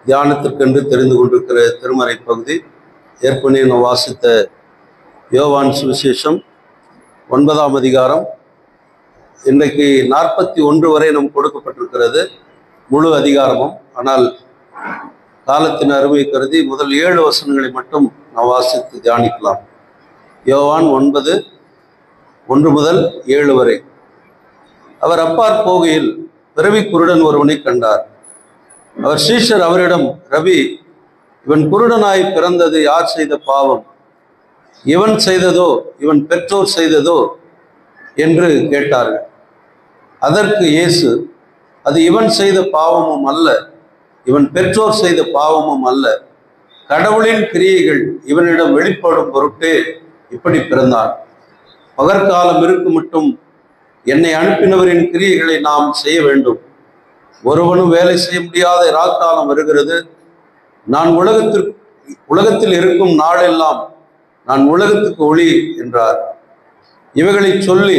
தியானத்திற்கென்று தெரிந்து கொண்டிருக்கிற திருமறை பகுதி ஏற்கனவே நாம் வாசித்த யோவான் சுவிசேஷம் 9ஆம் அதிகாரம். இன்றைக்கு 41 வரை நம் கொடுக்கப்பட்டிருக்கிறது முழு அதிகாரமும். ஆனால் காலத்தின் அருமை கருதி முதல் 7 வசனங்களை மட்டும் நாம் வாசித்து தியானிக்கலாம். யோவான் 9:1 முதல் 7 வரை. அவர் அப்பாற் போகையில் பிறவி குருடன் ஒருவனை கண்டார். அவர் சீஷர் அவரிடம், ரவி, இவன் குருடனாய் பிறந்தது யார் செய்த பாவம்? இவன் செய்ததோ இவன் பெற்றோர் செய்ததோ என்று கேட்டார்கள். அதற்கு இயேசு, அது இவன் செய்த பாவமும் அல்ல, இவன் பெற்றோர் செய்த பாவமும் அல்ல, கடவுளின் கிரியைகள் இவனிடம் வெளிப்படும் பொருட்டே இப்படி பிறந்தான். பகற்காலம் இருக்கும் மட்டும் என்னை அனுப்பினவரின் கிரியைகளை நாம் செய்ய வேண்டும். ஒருவனும் வேலை செய்ய முடியாத இராக்காலம் வருகிறது. நான் உலகத்தில் இருக்கும் நாளெல்லாம் நான் உலகத்துக்கு ஒளி என்றார். இவைகளை சொல்லி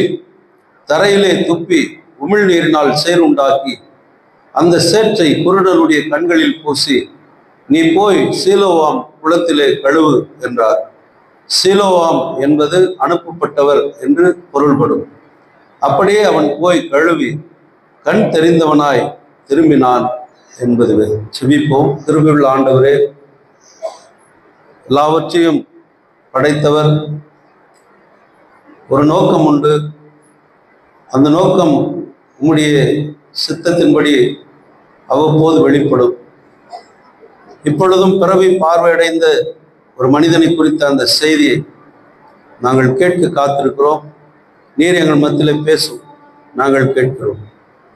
தரையிலே துப்பி உமிழ்நீரினால் சேறுண்டாக்கி அந்த சேற்றை குருடனுடைய கண்களில் பூசி, நீ போய் சீலோவாம் குளத்திலே கழுவு என்றார். சீலோவாம் என்பது அனுப்பப்பட்டவர் என்று பொருள்படும். அப்படியே அவன் போய் கழுவி கண் தெரிந்தவனாய் திரும்பினான் என்பது. செபிப்போம். கிருபையுள்ள ஆண்டவரே, எல்லாவற்றையும் படைத்தவர், ஒரு நோக்கம் உண்டு. அந்த நோக்கம் உம்முடைய சித்தத்தின்படி அவ்வப்போது வெளிப்படும். இப்பொழுதும் பிறவி பார்வையடைந்த ஒரு மனிதனை குறித்த அந்த செய்தியை நாங்கள் கேட்க காத்திருக்கிறோம். நீர் எங்கள் மத்தியிலே பேசும், நாங்கள் கேட்கிறோம்.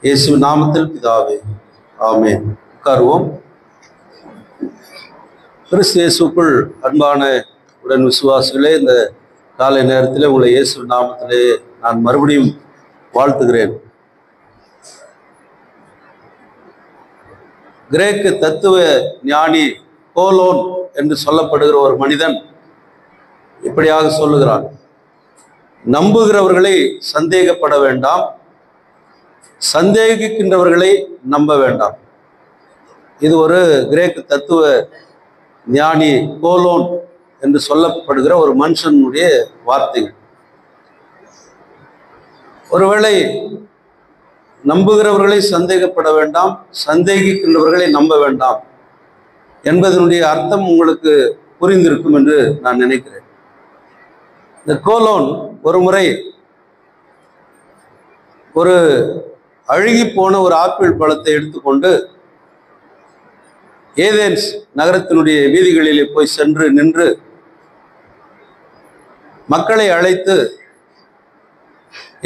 இயேசு நாமத்தில் பிதாவே, ஆமென். உட்காருவோம். கிறிஸ்து இயேசுக்குள் அன்பான உடன் விசுவாசிகளே, இந்த காலை நேரத்தில் உங்களை இயேசு நாமத்திலே நான் மறுபடியும் வாழ்த்துகிறேன். கிரேக்கு தத்துவ ஞானி கோலோன் என்று சொல்லப்படுகிற ஒரு மனிதன் இப்படியாக சொல்லுகிறான், நம்புகிறவர்களை சந்தேகப்பட வேண்டாம், சந்தேகிக்கின்றவர்களை நம்ப வேண்டாம். இது ஒரு கிரேக்கு தத்துவ ஞானி கோலோன் என்று சொல்லப்படுகிற ஒரு மனுஷனுடைய வார்த்தைகள். ஒருவேளை நம்புகிறவர்களை சந்தேகப்பட வேண்டாம், சந்தேகிக்கின்றவர்களை நம்ப வேண்டாம் என்பதனுடைய அர்த்தம் உங்களுக்கு புரிந்திருக்கும் என்று நான் நினைக்கிறேன். இந்த கோலோன் ஒரு முறை ஒரு அழுகி போன ஒரு ஆப்பிள் பழத்தை எடுத்துக்கொண்டு ஏதென்ஸ் நகரத்தினுடைய வீதிகளிலே போய் சென்று நின்று மக்களை அழைத்து,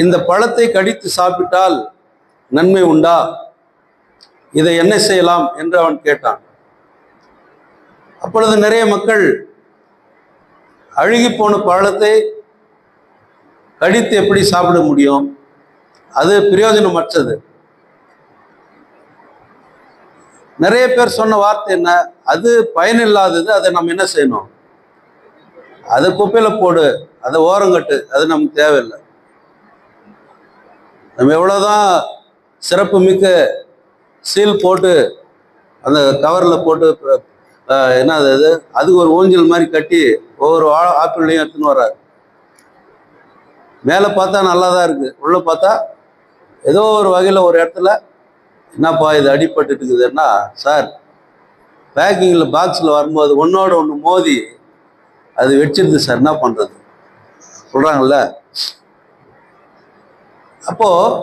இந்த பழத்தை கடித்து சாப்பிட்டால் நன்மை உண்டா, இதை என்ன செய்யலாம் என்று அவன் கேட்டான். அப்பொழுது நிறைய மக்கள் அழுகி போன பழத்தை கடித்து எப்படி சாப்பிட முடியும், அது பிரயோஜனமற்றது. நிறைய பேர் சொன்ன வார்த்தை என்ன, அது பயனில்லாதது, அதை நம்ம என்ன செய்யணும், அதை குப்பையில போடு, அதை ஓரங்கட்டு, அது நமக்கு தேவையில்லை. நம்ம எவ்வளோதான் சிறப்பு மிக்க சீல் போட்டு அந்த கவரில் போட்டு என்ன அது அதுக்கு ஒரு ஊஞ்சல் மாதிரி கட்டி ஒவ்வொரு ஆப்பிள்லையும் எடுத்துன்னு வர்றாரு. மேலே பார்த்தா நல்லா தான் இருக்குது, உள்ளே பார்த்தா ஏதோ ஒரு வகையில் ஒரு இடத்துல என்னப்பா இது அடிபட்டுட்டு இருக்குதுன்னா, சார் பேக்கிங்கில் பாக்ஸில் வரும்போது ஒன்றோட ஒன்று மோதி அது வச்சிருது சார், என்ன பண்ணுறது சொல்கிறாங்கல்ல. அப்போது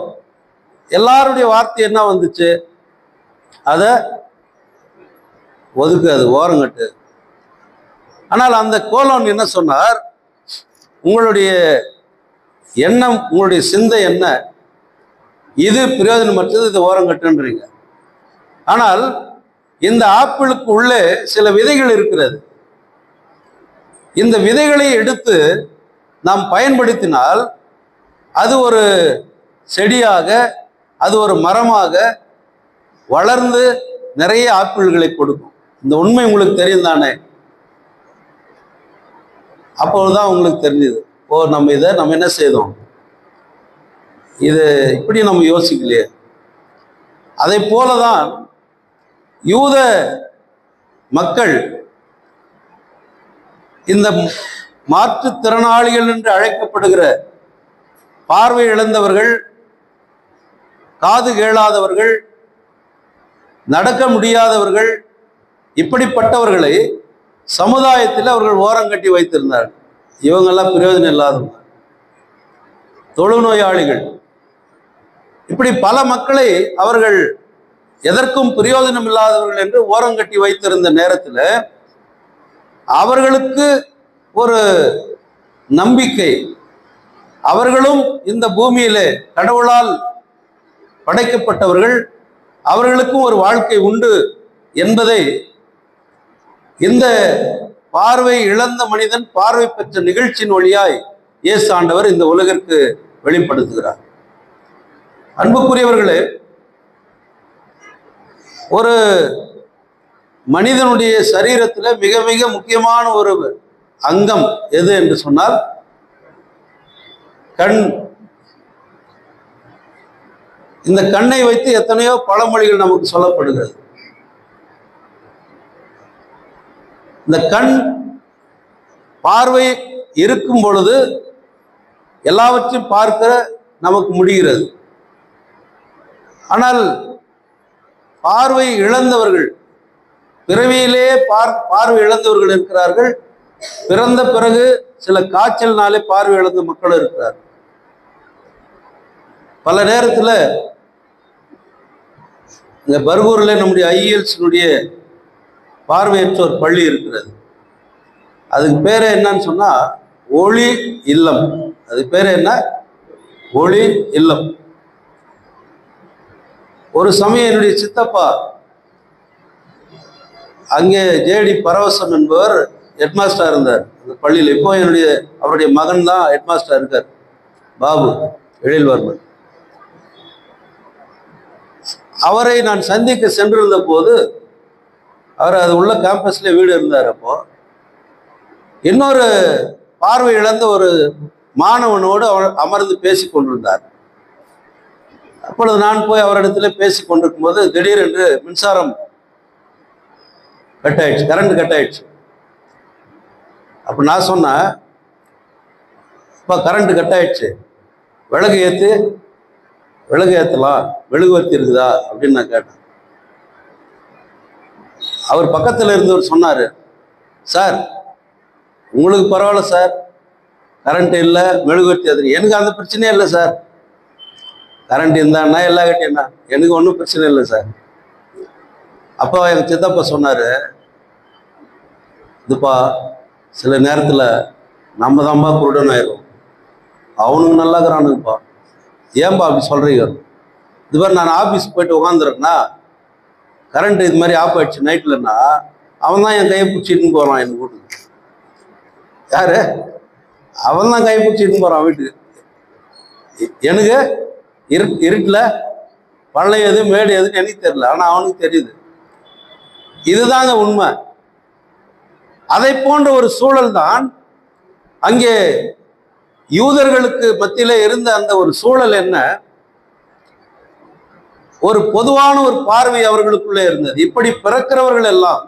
எல்லாருடைய வார்த்தை என்ன வந்துச்சு, அதை ஒதுக்கு, அது ஓரங்கட்டு. ஆனால் அந்த கோலோன் என்ன சொன்னார், உங்களுடைய எண்ணம், உங்களுடைய சிந்தை என்ன, இது பிரயோஜனமற்றது, இது ஓரங்கட்டுன்றீங்க. ஆனால் இந்த ஆப்பிளுக்கு உள்ளே சில விதைகள் இருக்கிறது. இந்த விதைகளை எடுத்து நாம் பயன்படுத்தினால் அது ஒரு செடியாக, அது ஒரு மரமாக வளர்ந்து நிறைய ஆப்பிள்களை கொடுக்கும். இந்த உண்மை உங்களுக்கு தெரியும் தானே? அப்போதுதான் உங்களுக்கு தெரிஞ்சது, ஓ நம்ம என்ன செய்தோம், இது இப்படி நம்ம யோசிக்கலையே. அதை போலதான் யூத மக்கள் இந்த மாற்றுத்திறனாளிகள் என்று அழைக்கப்படுகிற பார்வை இழந்தவர்கள், காது கேளாதவர்கள், நடக்க முடியாதவர்கள், இப்படிப்பட்டவர்களை சமுதாயத்தில் அவர்கள் ஓரங்கட்டி வைத்திருந்தார்கள். இவங்கெல்லாம் பிரயோஜனம் இல்லாதவங்க, தொழுநோயாளிகள், இப்படி பல மக்களை அவர்கள் எதற்கும் பிரயோஜனம் இல்லாதவர்கள் என்று ஓரங்கட்டி வைத்திருந்த நேரத்தில் அவர்களுக்கு ஒரு நம்பிக்கை, அவர்களும் இந்த பூமியிலே கடவுளால் படைக்கப்பட்டவர்கள், அவர்களுக்கும் ஒரு வாழ்க்கை உண்டு என்பதை இந்த பார்வை இழந்த மனிதன் பார்வை பெற்ற நிகழ்ச்சியின் வழியாய் இயேசு ஆண்டவர் இந்த உலகிற்கு வெளிப்படுத்துகிறார். அன்புக்குரியவர்களே, ஒரு மனிதனுடைய சரீரத்தில் மிக மிக முக்கியமான ஒரு அங்கம் எது என்று சொன்னால் கண். இந்த கண்ணை வைத்து எத்தனையோ பழமொழிகள் நமக்கு சொல்லப்படுகிறது. இந்த கண் பார்வை இருக்கும் பொழுது எல்லாவற்றையும் பார்க்க நமக்கு முடிகிறது. ஆனால் பார்வை இழந்தவர்கள், பிறவியிலே பார்வை இழந்தவர்கள் இருக்கிறார்கள். பிறந்த பிறகு சில காய்ச்சல்னாலே பார்வை இழந்த மக்கள் இருக்கிறார். பல நேரத்தில் இந்த பர்கூரில் நம்முடைய ஐஎல்ஸினுடைய பார்வையற்றோர் பள்ளி இருக்கிறது. அதுக்கு பேர் என்னன்னு சொன்னா ஒளி இல்லம். அதுக்கு பேர் என்ன? ஒளி இல்லம். ஒரு சமயம் என்னுடைய சித்தப்பா அங்கே ஜேடி பரவசம் என்பவர் ஹெட்மாஸ்டர் இருந்தார் அந்த பள்ளியில். இப்போ அவருடைய மகன் தான் ஹெட்மாஸ்டர் இருக்கார், பாபு எழில்வர்மன். அவரை நான் சந்திக்க சென்றிருந்த போது அவர் அது உள்ள கேம்பஸ்ல வீடு இருந்தார். அப்போ இன்னொரு பார்வை இழந்த ஒரு மாணவனோடு அவர் அமர்ந்து பேசி கொண்டிருந்தார். அப்பொழுது நான் போய் அவரிடத்துல பேசி கொண்டிருக்கும் போது திடீரென்று மின்சாரம் கட் ஆயிடுச்சு, கரண்ட் கட் ஆயிடுச்சு. அப்போ நான் சொன்னேன், இப்போ கரண்ட் கட் ஆயிடுச்சு, விளக்கு ஏற்றலாம், மெழுகுவர்த்தி இருக்குதா அப்படின்னு நான் கேட்டேன். அவர் பக்கத்தில் இருந்தவர் சொன்னார், சார் உங்களுக்கு பரவாயில்ல சார், கரண்ட் இல்லை, மெழுகுவர்த்தி அது, எனக்கு அந்த பிரச்சனையே இல்லை சார். கரண்ட் இருந்தான்னா எல்லா கட்டியண்ணா, எனக்கு ஒன்றும் பிரச்சனை இல்லை சார். அப்போ எங்கள் சித்தப்பா சொன்னார், இதுப்பா சில நேரத்தில் நம்ம தான்ப்பா குருடன் ஆயிரும், அவனுக்கு நல்லா இருக்கிறானுங்கப்பா, ஏன்பா அப்படி சொல்கிறீங்க? இது மாதிரி நான் ஆஃபீஸ் போயிட்டு உட்காந்துருக்கேன்னா கரண்ட் இது மாதிரி ஆஃப் ஆயிடுச்சு நைட்லன்னா அவன் தான் என் கையை பிடிச்சிட்டுன்னு போகிறான் என் வீட்டுக்கு. யாரு? அவன் தான் கையை பிடிச்சிட்டுன்னு போகிறான் வீட்டுக்கு. எனக்கு இருட்டில் பள்ளம் எது மேடு எதுன்னு எனக்கு தெரியல, ஆனால் அவனுக்கு தெரியுது. இதுதாங்க உண்மை. அதை போன்ற ஒரு சூழல் தான் அங்கே யூதர்களுக்கு மத்தியில இருந்த அந்த ஒரு சூழல். என்ன? ஒரு பொதுவான ஒரு பார்வை அவர்களுக்குள்ளே இருந்தது. இப்படி பிறக்கிறவர்கள் எல்லாம்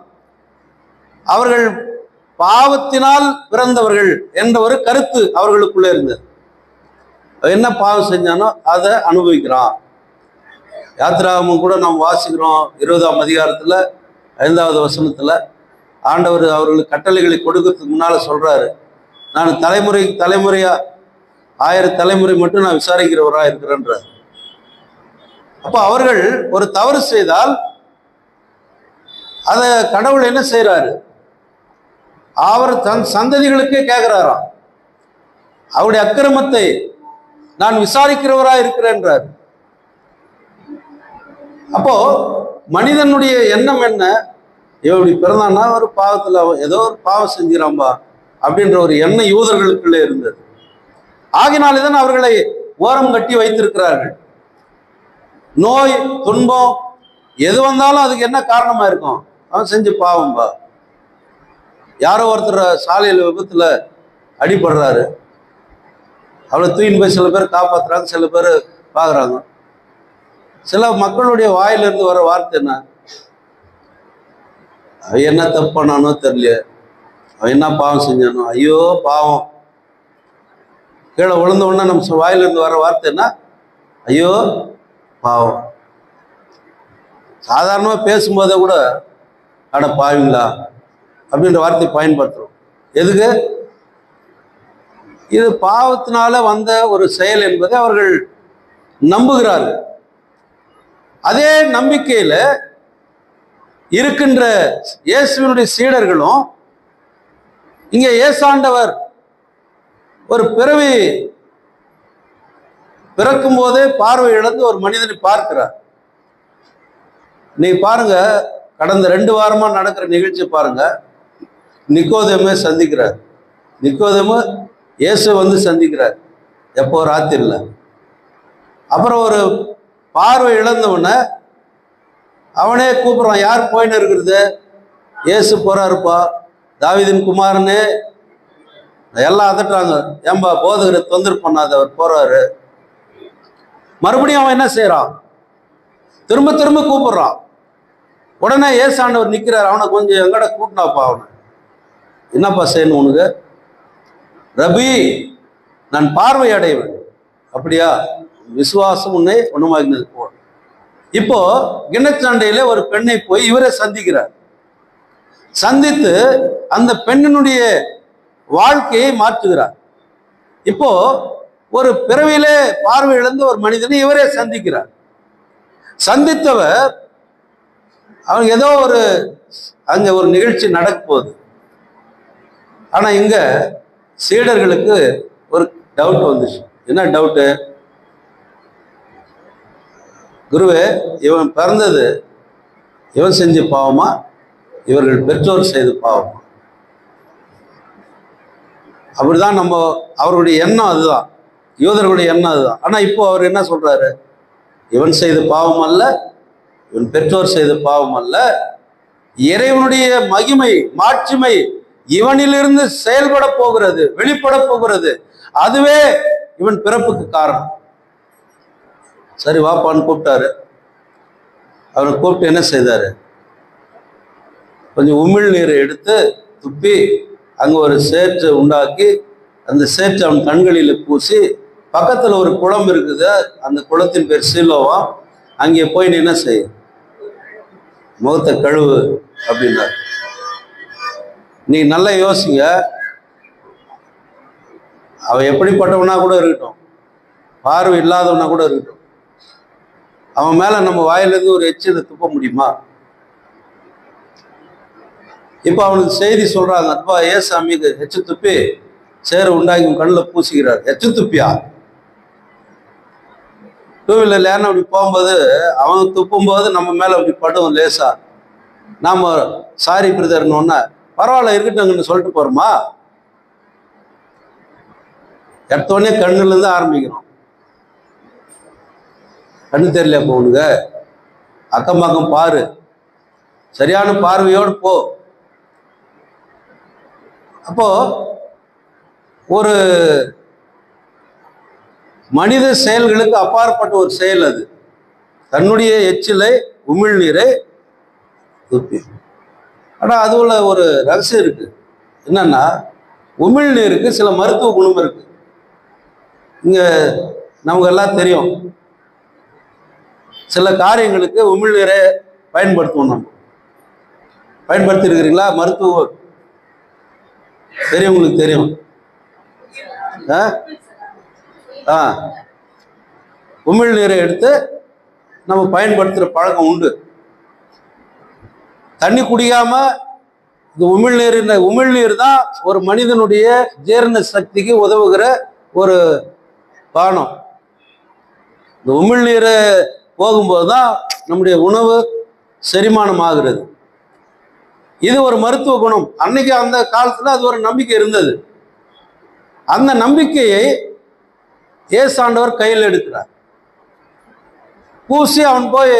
அவர்கள் பாவத்தினால் பிறந்தவர்கள் என்ற ஒரு கருத்து அவர்களுக்குள்ளே இருந்தது. என்ன பாவம் செஞ்சானோ அதை அனுபவிக்கிறான். யாத்திராகமும் கூட நாம் வாசிக்கிறோம் 20ஆம் அதிகாரத்துல 5வது வசனத்துல ஆண்டவர் அவர்களுக்கு கட்டளைகளை கொடுக்கறதுக்கு முன்னால சொல்றாரு, நான் தலைமுறையா 1000 தலைமுறை மட்டும் நான் விசாரிக்கிறவரா இருக்கிறேன்றார். அப்போ அவர்கள் ஒரு தவறு செய்தால் அதை கடவுள் என்ன செய்யறாரு? அவர் தன் சந்ததிகளுக்கே கேட்கிறாராம், அவருடைய அக்கிரமத்தை நான் விசாரிக்கிறவரா இருக்கிறேன்றார். அப்போ மனிதனுடைய எண்ணம் என்ன? இப்படி பிறந்தான்னா ஒரு பாவத்தில் ஏதோ ஒரு பாவம் செஞ்சிடாம்பா அப்படின்ற ஒரு எண்ணம் யூதர்களுக்குள்ளே இருந்தது. ஆகினால்தான் அவர்களை ஓரம் கட்டி வைத்திருக்கிறார்கள். நோய் துன்பம் எது வந்தாலும் அதுக்கு என்ன காரணமா இருக்கும்? அவன் செஞ்சு பாவம்பா. யாரோ ஒருத்தர் சாலையில் விபத்துல அடிபடுறாரு, அவளை தூக்கின்னு போய் சில பேர் காப்பாத்துறாங்க, சில பேர் பார்க்குறாங்க. சில மக்களுடைய வாயிலிருந்து வர வார்த்தை என்ன? அவன் என்ன தப்பு பண்ணானோ தெரியல, அவன் என்ன பாவம் செஞ்சானோ, ஐயோ பாவம். கீழே விழுந்த உடனே நம்ம வாயிலிருந்து வர வார்த்தை என்ன? ஐயோ பாவம். சாதாரணமாக பேசும்போதே கூட அட பாவீங்களா அப்படின்ற வார்த்தை பயன்படுத்துகிறோம். எதுக்கு? இது பாவத்தினால வந்த ஒரு செயல் என்பதை அவர்கள் நம்புகிறார்கள். அதே நம்பிக்கையில இருக்கின்ற இயேசுவினுடைய சீடர்களும் இங்கே இயேசாண்டவர் ஒரு பிறக்கும் போதே பார்வை இழந்து ஒரு மனிதனை பார்க்கிறார். நீ பாருங்க, கடந்த 2 வாரமா நடக்கிற நிகழ்ச்சி பாருங்க. நிக்கோதேமை சந்திக்கிறார். நிக்கோதேமு இயேசு வந்து சந்திக்கிறார். எப்போ? ராத்திரில. அப்புறம் ஒரு பார்வை இழந்தவனை அவனே கூப்பிடுறான். யார் போயின்னு இருக்கிறது? இயேசு போறாருப்பா, தாவீதின் குமாரனே. எல்லாம் அதட்டுறாங்க, ஏன்பா போதகரை தொந்தரவு பண்ணாத, அவர் போறாரு. மறுபடியும் அவன் என்ன செய்யறான்? திரும்ப திரும்ப கூப்பிடுறான். உடனே ஏசாண்டவர் நிற்கிறார். அவனை கொஞ்சம் எங்கட கூட்டினாப்பா. அவனை என்னப்பா செய்யணும் உனக்கு? ரபி, நான் பார்வை அடைவேன். அப்படியா? விசுவாசம் உன்னை குணமாக்கினது போ. இப்போ கிண்ணச்சாண்டையில ஒரு பெண்ணை போய் இவரை சந்திக்கிறார். சந்தித்து அந்த பெண்ணினுடைய வாழ்க்கையை மாற்றுகிறார். இப்போ ஒரு பிறவியிலே பார்வை இழந்த ஒரு மனிதனை இவரே சந்திக்கிறார். சந்தித்தவர் அவங்க ஏதோ அங்க ஒரு நிகழ்ச்சி நடக்க போகுது. ஆனா இங்க சீடர்களுக்கு ஒரு டவுட் வந்துச்சு. என்ன டவுட்டு? குருவே, இவன் பிறந்தது இவன் செஞ்ச பாவமா, இவர்கள் பெற்றோர் செய்த பாவமா? அப்படிதான் அவருடைய எண்ணம் அதுதான், யூதர்களுடைய எண்ணம் அதுதான். ஆனா இப்போ அவர் என்ன சொல்றாரு? இவன் செய்த பாவம் அல்ல, இவன் பெற்றோர் செய்த பாவம் அல்ல, இறைவனுடைய மகிமை மாட்சிமை இவனிலிருந்து செயல்பட போகிறது, வெளிப்பட போகிறது. அதுவே இவன் பிறப்புக்கு காரணம். சரி வாப்பான்னு கூப்பிட்டாரு. அவரை கூப்பிட்டு என்ன செய்தாரு? கொஞ்சம் உமிழ் நீரை எடுத்து துப்பி அங்கே ஒரு சேற்றை உண்டாக்கி அந்த சேற்றை அவன் கண்களில் பூசி, பக்கத்தில் ஒரு குளம் இருக்குது, அந்த குளத்தின் பேர் சீலோவாம், அங்கே போய் நீ என்ன செய், முகத்தை கழுவு அப்படின்னாரு. நீ நல்லா யோசிங்க, அவன் எப்படிப்பட்டவனா கூட இருக்கட்டும், பார்வை இல்லாதவனா கூட இருக்கட்டும், அவன் மேல நம்ம வாயிலிருந்து ஒரு எச்சிலை துப்ப முடியுமா? இப்ப அவனுக்கு செய்தி சொல்றாங்க, அப்பா ஏசாமிக்கு எச்சு துப்பி சேர உண்டாக்கி கண்ணில் பூசிக்கிறார். எச்சு துப்பியா? 2 வீலர்ல ஏன்னா அப்படி போகும்போது அவன் துப்பும் போது நம்ம மேல அப்படி படும் லேசா. நாம சாரி பிரதர்னோன்னா பரவாயில்ல இருக்கட்டும்னு சொல்லிட்டு போறோமா? எடுத்தோடனே கண்ணுல இருந்து ஆரம்பிக்கிறோம். கண்ணு தெரியல அப்போ உனக்கு, அக்கம் பக்கம் பாரு, சரியான பார்வையோடு போ. அப்போ ஒரு மனித செயல்களுக்கு அப்பாற்பட்ட ஒரு செயல் அது. தன்னுடைய எச்சிலை உமிழ்நீரை துப்பி. ஆனால் அதுல ஒரு ரகசியம் இருக்கு. என்னன்னா, உமிழ்நீருக்கு சில மருத்துவ குணம் இருக்கு. இங்க நமக்கு எல்லாம் தெரியும், சில காரியங்களுக்கு உமிழ்நீரை பயன்படுத்துவோம். நம்ம பயன்படுத்தி இருக்கிறீங்களா? மருத்துவ பெரியவங்களுக்கு தெரியும். உமிழ்நீரை எடுத்து நம்ம பயன்படுத்துகிற பழக்கம் உண்டு. தண்ணி குடிக்காம இந்த உமிழ்நீர் தான் ஒரு மனிதனுடைய ஜீரண சக்திக்கு உதவுகிற ஒரு பானம். இந்த உமிழ்நீரை போகும்போது தான் நம்முடைய உணவு செரிமானம் ஆகிறது. இது ஒரு மருத்துவ குணம். அன்னைக்கு அந்த காலத்துல அது ஒரு நம்பிக்கை இருந்தது. அந்த நம்பிக்கையை ஏசாண்டவர் கையில் எடுக்கிறார். பூசி அவன் போய்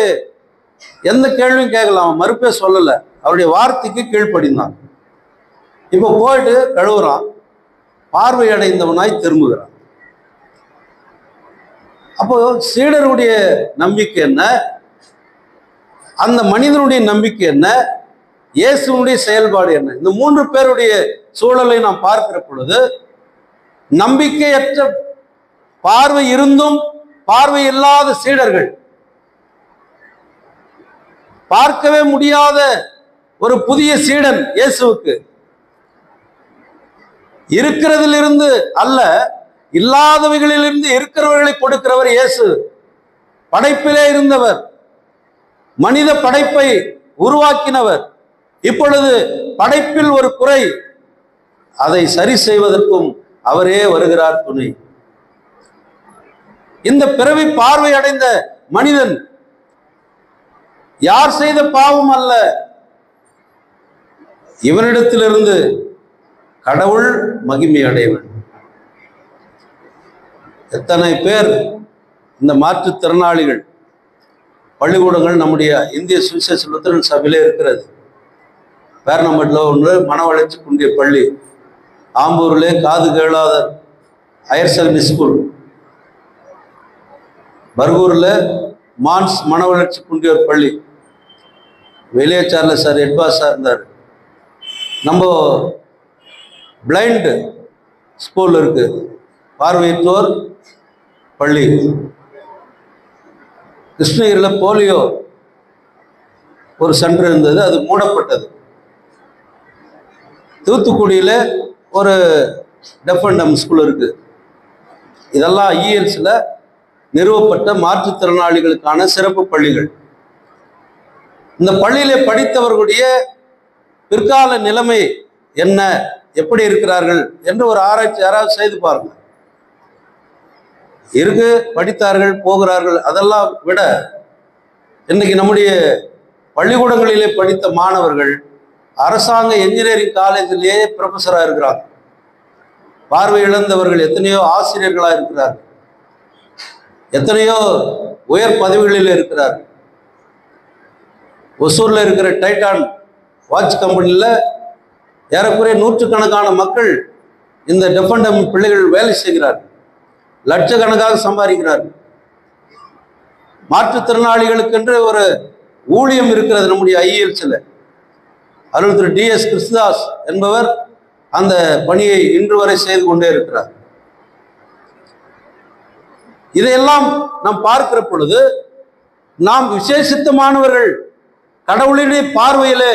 எந்த கேள்வியும் கேட்கலாம், அவன் மறுப்பே சொல்லல, அவருடைய வார்த்தைக்கு கீழ்ப்படிந்தான். இப்ப போயிட்டு கழுவுறான், பார்வை அடைந்தவனாய் திரும்புகிறான். அப்போ சீடருடைய நம்பிக்கை என்ன, அந்த மனிதனுடைய நம்பிக்கை என்ன, இயேசுனுடைய செயல்பாடு என்ன? இந்த 3 பேருடைய சூழலை நாம் பார்க்கிற பொழுது நம்பிக்கையற்ற, பார்வை இருந்தும் பார்வை இல்லாத சீடர்கள், பார்க்கவே முடியாத ஒரு புதிய சீடன் இயேசுவுக்கு, இருக்கிறதிலிருந்து அல்ல இல்லாதவைகளிலிருந்து இருக்கிறவர்களை கொடுக்கிறவர் இயேசு. படைப்பிலே இருந்தவர், மனித படைப்பை உருவாக்கினவர். இப்பொழுது படைப்பில் ஒரு குறை, அதை சரி செய்வதற்கும் அவரே வருகிறார் துணை. இந்த பிறவி பார்வை அடைந்த மனிதன் யார் செய்த பாவம் அல்ல, இவனிடத்திலிருந்து கடவுள் மகிமை அடைய வேண்டும். எத்தனை பேர் இந்த மாற்றுத்திறனாளிகள் பள்ளிக்கூடங்கள் நம்முடைய இந்திய சுவிசேஷ லுத்தரன் சபையிலே இருக்கிறது. பேரணம்பட்டில் ஒன்று மன வளர்ச்சி குன்றிய பள்ளி, ஆம்பூரிலே காது கேளாத ஹையர் செகண்டரி ஸ்கூல், பர்கூரில் மான்ஸ் மன வளர்ச்சி குன்றியோர் பள்ளி, வெளியேச்சாரில் சார் ஹெட்பாஸாக இருந்தார். நம்ம பிளைண்டு ஸ்கூல் இருக்கு, பார்வையற்றோர் பள்ளி. கிருஷ்ணகிரியில் போலியோ ஒரு சென்டர் இருந்தது, அது மூடப்பட்டது. தூத்துக்குடியில் ஒரு டெஃப் அண்ட் டம்ப் ஸ்கூல் இருக்கு. இதெல்லாம் ஐஇஎல்ஸில் நிறுவப்பட்ட மாற்றுத்திறனாளிகளுக்கான சிறப்பு பள்ளிகள். இந்த பள்ளியிலே படித்தவர்களுடைய பிற்கால நிலைமை என்ன, எப்படி இருக்கிறார்கள் என்று ஒரு ஆராய்ச்சி யாராவது செய்து பாருங்க. இருக்கு, படித்தார்கள், போகிறார்கள், அதெல்லாம் விட இன்னைக்கு நம்முடைய பள்ளிக்கூடங்களிலே படித்த மாணவர்கள் அரசாங்க என்ஜினியரிங் காலேஜிலேயே ப்ரொஃபஸராக இருக்கிறாங்க. பார்வை இழந்தவர்கள் எத்தனையோ ஆசிரியர்களாக இருக்கிறார்கள், எத்தனையோ உயர் பதவிகளில் இருக்கிறார்கள். ஒசூரில் இருக்கிற டைட்டான் வாட்ச் கம்பெனியில் ஏறக்குறைய 100கணக்கான மக்கள் இந்த டெஃப் அண்ட் டம்ப் பிள்ளைகள் வேலை செய்கிறார்கள், லட்சக்கணக்காக சம்பாதிக்கிறார்கள். மாற்றுத்திறனாளிகளுக்கென்று ஒரு ஊழியம் இருக்கிறது நம்முடைய ஐஇஎல்ஸில். அருள் திரு டிஎஸ் கிறிஸ்துதாஸ் என்பவர் அந்த பணியை இன்று வரை செய்து கொண்டே இருக்கிறார். இதையெல்லாம் நாம் பார்க்கிற பொழுது நாம் விசேஷித்தமானவர்கள், கடவுளுடைய பார்வையிலே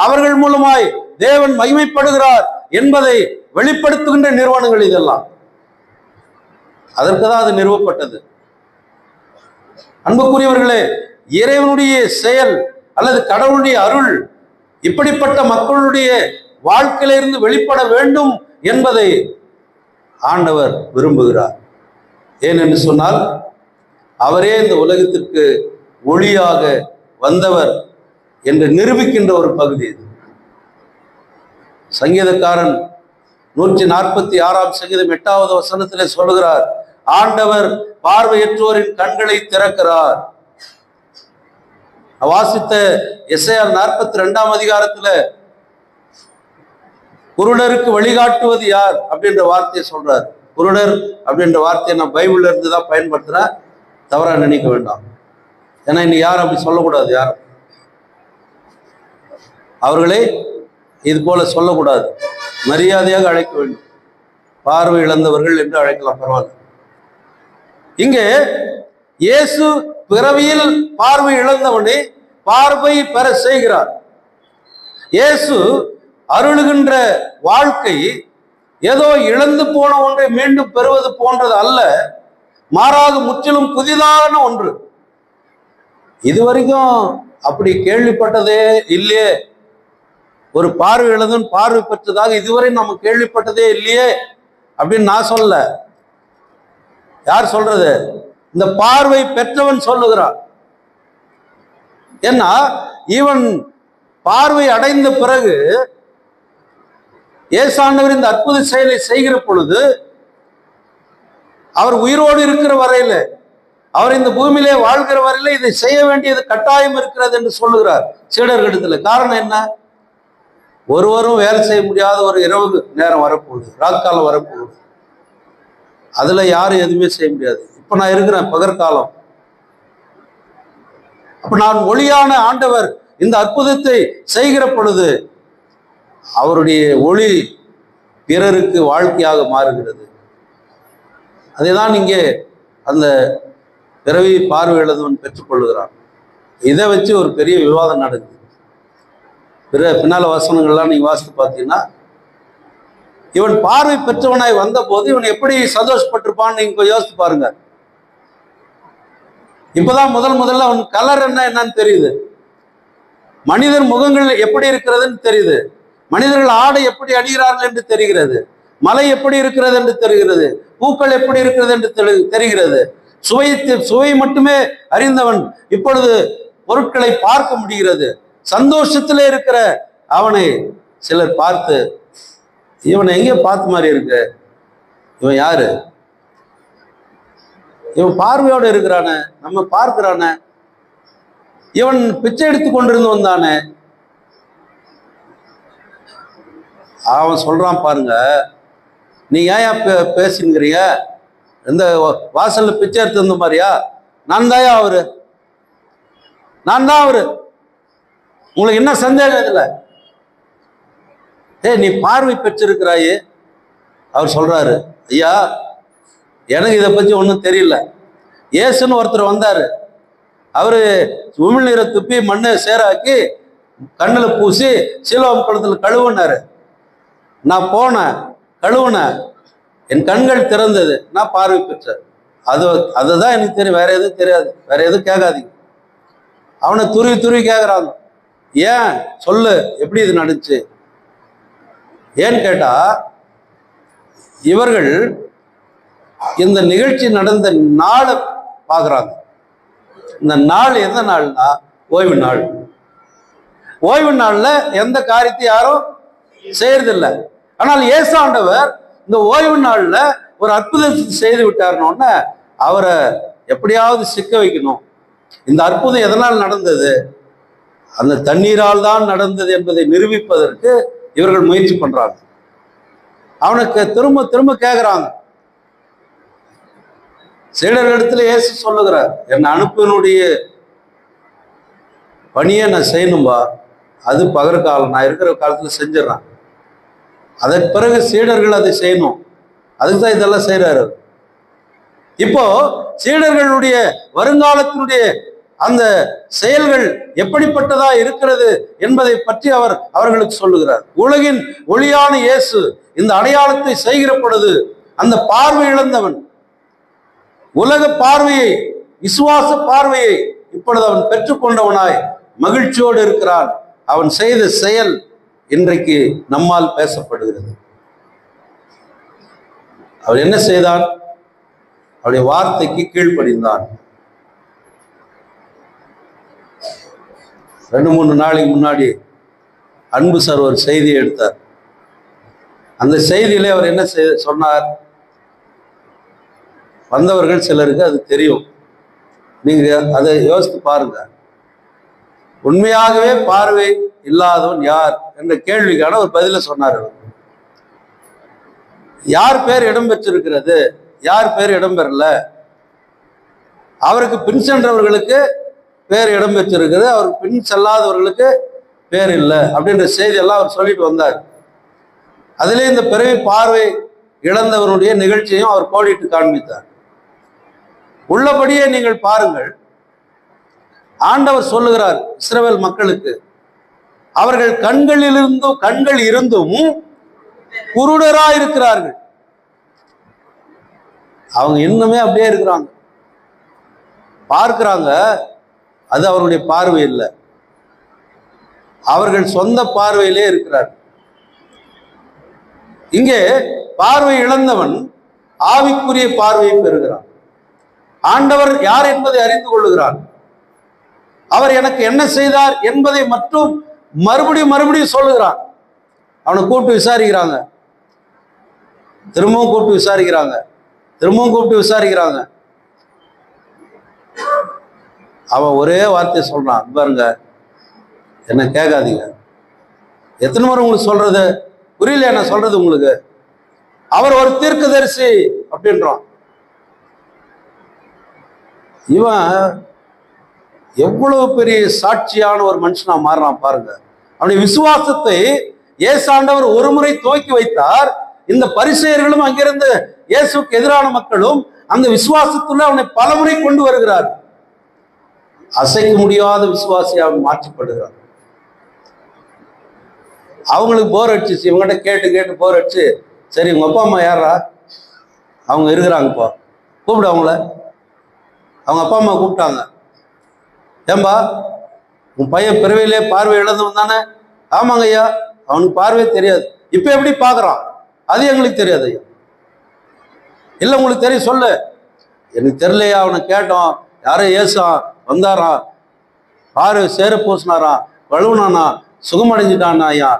அவர்கள் மூலமாய் தேவன் மகிமைப்படுகிறார் என்பதை வெளிப்படுத்துகின்ற நிறுவனங்கள் இதெல்லாம். அதற்கு தான் அது நிறுவப்பட்டது. அன்புக்குரியவர்களே, இறைவனுடைய செயல் அல்லது கடவுளுடைய அருள் இப்படிப்பட்ட மக்களுடைய வாழ்க்கையிலிருந்து வெளிப்பட வேண்டும் என்பதை ஆண்டவர் விரும்புகிறார். ஏனென்று சொன்னால் அவரே இந்த உலகத்திற்கு ஒளியாக வந்தவர் என்று நிரூபிக்கின்ற ஒரு பகுதி இது. சங்கீதக்காரன் 146ஆம் சங்கீதம் 8வது வசனத்திலே சொல்கிறார், ஆண்டவர் பார்வையற்றோரின் கண்களை திறக்கிறார். வாசித்த எசையா 42ஆம் அதிகாரத்துல குருடருக்கு வழிகாட்டுவது யார் அப்படின்ற வார்த்தையை சொல்றார். குருடர் அப்படின்ற வார்த்தையை நான் பைபிள்ல இருந்து தான் பயன்படுத்துறேன், தவறா நினைக்க வேண்டாம். ஏன்னா இன்னைக்கு யாரும் அப்படி சொல்லக்கூடாது, யாரும் அவர்களை இது போல சொல்லக்கூடாது, மரியாதையாக அழைக்க வேண்டும். பார்வை இழந்தவர்கள் என்று அழைக்கலாம், பரவாயில்ல. இங்கே இயேசு பிறவியில் பார்வை இழந்தவனை பார்வை பெற செய்கிறார். இயேசு அருளுகின்ற வாழ்க்கை ஏதோ இழந்து போன ஒன்றை மீண்டும் பெறுவது போன்றது அல்ல, மாறாக முற்றிலும் புதிதான ஒன்று. இதுவரைக்கும் அப்படி கேள்விப்பட்டதே இல்லையே, ஒரு பார்வை இழந்தவன் பார்வை பெற்றதாக இதுவரை நம்ம கேள்விப்பட்டதே இல்லையே அப்படின்னு நான் சொல்ல. யார் சொல்றது? இந்த பார்வை பெற்றவன் சொல்லுகிறான். ஏன்னா இவன் பார்வை அடைந்த பிறகு இயேசாண்டவர் இந்த அற்புத செயலை செய்கிற பொழுது அவர் உயிரோடு இருக்கிற வரையில, அவர் இந்த பூமியிலே வாழ்கிற வரையில இதை செய்ய வேண்டியது கட்டாயம் இருக்கிறது என்று சொல்லுகிறார் சீடர்களிடத்துல. காரணம் என்ன? ஒருவரும் வேலை செய்ய முடியாத ஒரு இரவு நேரம் வரப்போகுது, ராக்காலம் வரப்போகுது. அதுல யாரும் எதுவுமே செய்ய முடியாது. இப்ப நான் இருக்கிறேன் பகற்காலம். அப்ப நான் ஒளியான ஆண்டவர் இந்த அற்புதத்தை செய்கிற பொழுது அவருடைய ஒளி பிறருக்கு வாழ்க்கையாக மாறுகிறது. அதைதான் இங்கே அந்த பிறவி பார்வையிழந்தவன் பெற்றுக்கொள்கிறான். இதை வச்சு ஒரு பெரிய விவாதம் நடக்குது. பின்னால வசனங்கள்லாம் நீங்க வாசித்து பார்த்தீங்கன்னா, இவன் பார்வை பெற்றவனாய் வந்த போது இவன் எப்படி சந்தோஷப்பட்டிருப்பான்னு நீங்க யோசித்து பாருங்க. இப்பதான் முதல்ல அவன் கலர் என்னன்னு தெரியுது. மனிதர் முகங்கள் எப்படி இருக்கிறதுன்னு தெரியுது. மனிதர்கள் ஆடை எப்படி அணிகிறார்கள் என்று தெரிகிறது. மலை எப்படி இருக்கிறது என்று தெரிகிறது. பூக்கள் எப்படி இருக்கிறது என்று தெரிகிறது. சுவை மட்டுமே அறிந்தவன் இப்பொழுது பொருட்களை பார்க்க முடிகிறது. சந்தோஷத்திலே இருக்கிற அவனை சிலர் பார்த்து, இவனை எங்கே பார்த்த மாதிரி இருக்கு, இவன் யாரு, இவன் பார்வையோடு இருக்கிறான, நம்ம பார்க்கிறான, இவன் பிச்சை எடுத்து கொண்டிருந்து வந்தானே. அவன் சொல்றான் பாருங்க, நீ ஏன் பேசுங்கிறீங்க, எந்த வாசல்ல பிச்சை எடுத்து வந்த மாதிரியா, நான் தான் அவரு, நான் தான் அவரு, உங்களுக்கு என்ன சந்தேகம் இதுல, நீ பார்வை பெற்றிருக்கிறாயே. அவர் சொல்றாரு, ஐயா எனக்கு இதை பத்தி ஒன்றும் தெரியல. இயேசுன்னு ஒருத்தர் வந்தாரு, அவரு உமிழ்நீரை துப்பி மண்ணை சேராக்கி கண்ணில் பூசி சீலோகம் குளத்தில் கழுவுனாரு. நான் போனேன், கழுவுனேன், என் கண்கள் திறந்தது, நான் பார்வை பெற்றேன். அதுதான் எனக்கு தெரியும், வேற எதுவும் தெரியாது, வேற எதுவும் கேட்காதீங்க. அவனை துருவி கேட்குறாங்க, ஏன் சொல்லு, எப்படி இது நடந்துச்சு ஏன்னு கேட்டா, இவர்கள் இந்த நிகழ்ச்சி நடந்த நாளை பார்க்குறாங்க. இந்த நாள் எந்த நாள்னா ஓய்வு நாள். ஓய்வு நாள்ல எந்த காரியத்தையும் யாரும் செய்யறதில்லை. ஆனால் இயேசு ஆண்டவர் இந்த ஓய்வு நாள்ல ஒரு அற்புதத்தை செய்து விட்டாருன்னு அவரை எப்படியாவது சிக்க வைக்கணும். இந்த அற்புதம் எதனால் நடந்தது, அந்த தண்ணீரால் தான் நடந்தது என்பதை நிரூபிப்பதற்கு இவர்கள் முயற்சி பண்றாங்க. அவனுக்கு திரும்ப கேட்கிறாங்க. சீடர்களிடத்துல இயேசு சொல்லுகிறார், என் அனுப்பினுடைய பணியை நான் செய்யணும்பா, அது பகற்காலம், நான் இருக்கிற காலத்துல செஞ்சிடறேன். அதற்கு பிறகு சீடர்கள் அதை செய்யணும், அதுக்கு தான் இதெல்லாம் செய்யறாரு. இப்போ சீடர்களுடைய வருங்காலத்தினுடைய அந்த செயல்கள் எப்படிப்பட்டதா இருக்கிறது என்பதை பற்றி அவர்களுக்கு சொல்லுகிறார். உலகின் ஒளியான இயேசு இந்த அடையாளத்தை செய்கிற பொழுது அந்த பார்வை இழந்தவன் உலக பார்வையை, விசுவாச பார்வையை இப்பொழுது அவன் பெற்றுக்கொண்டவனாய் மகிழ்ச்சியோடு இருக்கிறான். அவன் செய்த செயல் இன்றைக்கு நம்மால் பேசப்படுகிறது. அவன் என்ன செய்தான், அவருடைய வார்த்தைக்கு கீழ்ப்படிந்தான். 2-3 நாளைக்கு முன்னாடி அன்பு சார் ஒரு செய்தியை எடுத்தார். அந்த செய்தியிலே அவர் என்ன சொன்னார், வந்தவர்கள் சிலருக்கு அது தெரியும், நீங்க அதை யோசித்து பாருங்க. உண்மையாகவே பார்வை இல்லாதவன் யார் என்ற கேள்விக்கான ஒரு பதில சொன்னார். யார் பேர் இடம்பெற்றிருக்கிறது, யார் பேர் இடம்பெறல, அவருக்கு பின் சென்றவர்களுக்கு பேர் இடம்பெற்றிருக்கிறது, அவருக்கு பின் செல்லாதவர்களுக்கு பேர் இல்லை அப்படின்ற செய்தியெல்லாம் அவர் சொல்லிட்டு வந்தார். அதிலே இந்த பிறவி பார்வை இழந்தவருடைய நிகழ்ச்சியையும் அவர் கோடிட்டு காண்பித்தார். உள்ளபடியே நீங்கள் பாருங்கள், ஆண்டவர் சொல்லுகிறார் இஸ்ரவேல் மக்களுக்கு, அவர்கள் கண்கள் இருந்தும் குருடராயிருக்கிறார்கள். அவங்க இன்னுமே அப்படியே இருக்கிறாங்க, பார்க்கிறாங்க, அது அவருடைய பார்வை இல்லை, அவர்கள் சொந்த பார்வையிலே இருக்கிறார். இங்கே பார்வை இழந்தவன் ஆவிக்குரிய பார்வையை பெறுகிறான். ஆண்டவர் யார் என்பதை அறிந்து கொள்ளுகிறான். அவர் எனக்கு என்ன செய்தார் என்பதை மட்டும் மறுபடியும் சொல்லுகிறான். அவனை கூப்பிட்டு விசாரிக்கிறாங்க, திரும்பவும் கூப்பிட்டு விசாரிக்கிறாங்க. அவன் ஒரே வார்த்தை சொல்றான், பாருங்க, என்ன கேட்காதீங்க. எத்தனை முறை உங்களுக்கு சொல்றது, புரியல என்ன சொல்றது உங்களுக்கு, அவர் ஒரு தீர்க்கதரிசி அப்படின்றான். இவன் எவ்வளவு பெரிய சாட்சியான ஒரு மனுஷனா மாறுறான் பாருங்க. அவனுடைய விசுவாசத்தை இயேசாண்டவர் ஒரு முறை துவக்கி வைத்தார். இந்த பரிசேயர்களும் அங்கிருந்து இயேசுக்கு எதிரான மக்களும் அந்த விசுவாசத்துல அவனை பலமுறை கொண்டு வருகிறார். அசைக்க முடியாத விசுவாசி அவன் மாற்றப்படுகிறான். அவங்களுக்கு போர் அடிச்சு, இவங்ககிட்ட கேட்டு கேட்டு போர் அடிச்சு, சரி உங்க அப்பா அம்மா யாரா? அவங்க இருக்கிறாங்கப்பா, கூப்பிடு அவங்கள. அவங்க அப்பா அம்மா கூப்பிட்டாங்க. ஏம்பா உன் பையன் பிறவிலே பார்வை இழந்தவன் தானே? ஆமாங்க ஐயா. அவனுக்கு பார்வையே தெரியாது. இப்ப எப்படி பாக்குறான்? அது எங்களுக்கு தெரியாது ஐயா. இல்லை உங்களுக்கு தெரியும், சொல்லு. எனக்கு தெரியலையா. அவனை கேட்டோம், யாரோ ஏசான் வந்தாராம், பார்வை சேர பூசினாராம், கழுவுனானா, சுகமடைஞ்சிட்டானா ஐயா.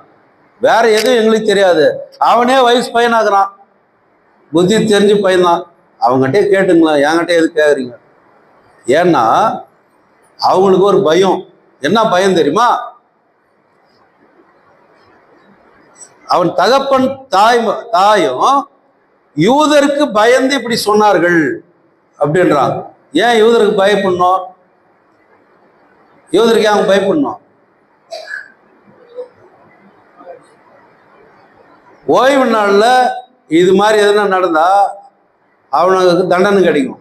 வேற எதுவும் எங்களுக்கு தெரியாது. அவனே வயசு பையனாகிறான், புத்தி தெரிஞ்சு பையன்தான். அவங்ககிட்டே கேட்டுங்களா, என்கிட்ட எது கேட்குறீங்க? ஏன்னா அவங்களுக்கு ஒரு பயம். என்ன பயம் தெரியுமா? அவன் தகப்பன் தாயும் யூதருக்கு பயந்து இப்படி சொன்னார்கள் அப்படின்றாங்க. ஏன் யூதருக்கு பயப்படணும்? யூதருக்கு அவங்க பயப்படணும்? ஓய்வு நாளில் இது மாதிரி எதுனா நடந்தா அவனுக்கு தண்டனை கிடைக்கும்.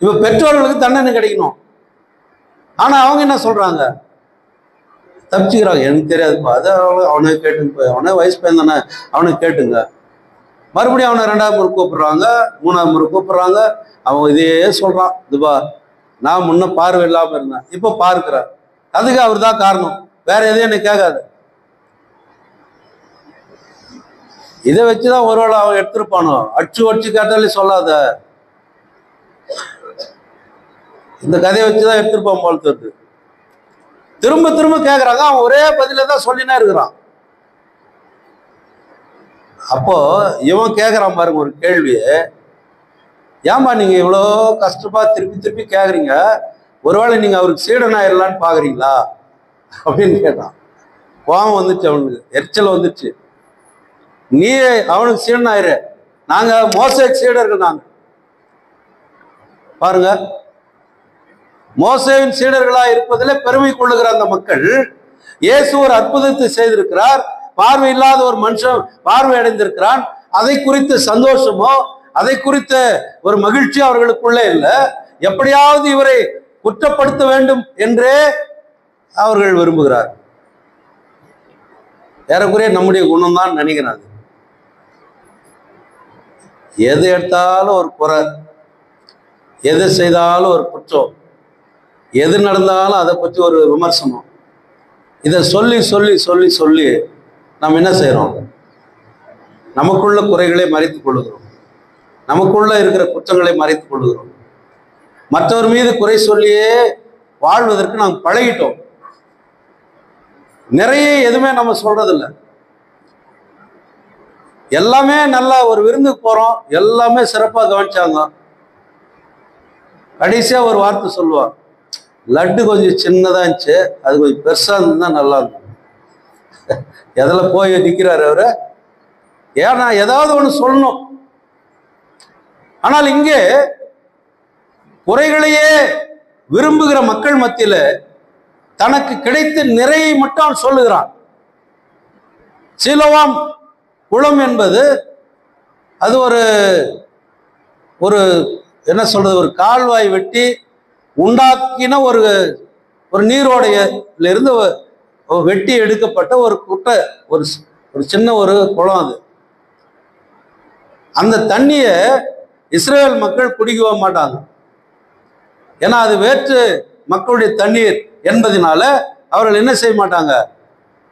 இப்ப பெற்றோர்களுக்கு தண்டனை கிடைக்கணும். ஆனா அவங்க என்ன சொல்றாங்க? தப்பிச்சுக்கிறாங்க. எனக்கு தெரியாதுப்பா, அது அவனை கேட்டுங்க, அவனே வயசு பையன் தானே, அவனுக்கு கேட்டுங்க. மறுபடியும் அவனை 2வது முறை கூப்பிடுறாங்க, 3வது முறை கூப்பிடுறாங்க. அவன் இதே சொல்றான், இதுபா நான் முன்ன பார்வை இல்லாம இருந்தேன், இப்ப பார்க்கிறார். அதுக்கு அவர் தான் காரணம், வேற எதையும் எனக்கு கேட்காது. இதை வச்சுதான் ஒருவேளை அவன் எடுத்திருப்பானோ. அடிச்சு கேட்டாலே சொல்லாத, இந்த கதையை வச்சுதான் எடுத்திருப்பான் போல தெரியுது. திரும்ப திரும்ப கேட்கறாங்க, அவன் ஒரே பதில தான் சொல்லினே இருக்கிறான். அப்போ இவன் கேட்கறான் பாருங்க ஒரு கேள்வி, ஏன்பா நீங்க இவ்வளோ கஷ்டப்பா திருப்பி திருப்பி கேட்குறீங்க, ஒருவேளை நீங்க அவருக்கு சீடன் ஆயிடலான்னு பாக்குறீங்களா அப்படின்னு கேட்டான். கோவம் வந்துச்சு அவனுக்கு, எரிச்சல் வந்துச்சு. நீ அவனுக்கு சீடன் ஆயிரு, நாங்க மோசேக்கு சீடர்கள். நாங்க பாருங்க, மோசேவின் சீடர்களா இருப்பதில் பெருமை கொள்ளுகிற அந்த மக்கள், இயேசு ஒரு அற்புதத்தை செய்திருக்கிறார், பார்வை இல்லாத ஒரு மனுஷன் பார்வை அடைந்திருக்கிறான், அதை குறித்த சந்தோஷமோ அதை குறித்த ஒரு மகிழ்ச்சி அவர்களுக்குள்ளே இல்லை. எப்படியாவது இவரை குற்றப்படுத்த வேண்டும் என்றே அவர்கள் விரும்புகிறார். ஏறக்குறைய நம்முடைய குணம் தான் நினைக்கிறாங்க. எது எடுத்தாலும் ஒரு குறை, எது செய்தாலும் ஒரு குற்றம், எது நடந்தாலும் அதை பற்றி ஒரு விமர்சனம். இதை சொல்லி சொல்லி சொல்லி சொல்லி நாம் என்ன செய்யறோம்? நமக்குள்ள குறைகளை மறைத்துக் கொள்ளுகிறோம், நமக்குள்ள இருக்கிற குற்றங்களை மறைத்துக் கொள்ளுகிறோம். மற்றவர் மீது குறை சொல்லியே வாழ்வதற்கு நாம் பழகிட்டோம். நிறைய எதுவுமே நம்ம சொல்றதில்லை. எல்லாமே நல்லா, ஒரு விருந்துக்கு போறோம், எல்லாமே சிறப்பாக கவனிச்சாங்க, கடைசியா ஒரு வார்த்தை சொல்லுவார், லட்டு கொஞ்சம் சின்னதா இருந்துச்சு, அது கொஞ்சம் பெருசா இருந்தா நல்லா இருக்கும். எதில் போய் நிற்கிறாரு அவரு? ஏன்னா ஏதாவது ஒன்று சொல்லணும். ஆனால் இங்கே குறைகளையே விரும்புகிற மக்கள் மத்தியில தனக்கு கிடைத்த நிறையை மட்டும் அவன் சொல்லுகிறான். சீலோவாம் குளம் என்பது அது ஒரு ஒரு என்ன சொல்றது, ஒரு கால்வாய் வெட்டி உண்டாக்கின ஒரு நீரோடையில இருந்து வெட்டி எடுக்கப்பட்ட ஒரு குட்டை, ஒரு சின்ன ஒரு குளம். அது அந்த தண்ணிய இஸ்ரேல் மக்கள் குடிக்க மாட்டாங்க. ஏன்னா அது வேற்று மக்களுடைய தண்ணீர் என்பதனால அவர்கள் என்ன செய்ய மாட்டாங்க,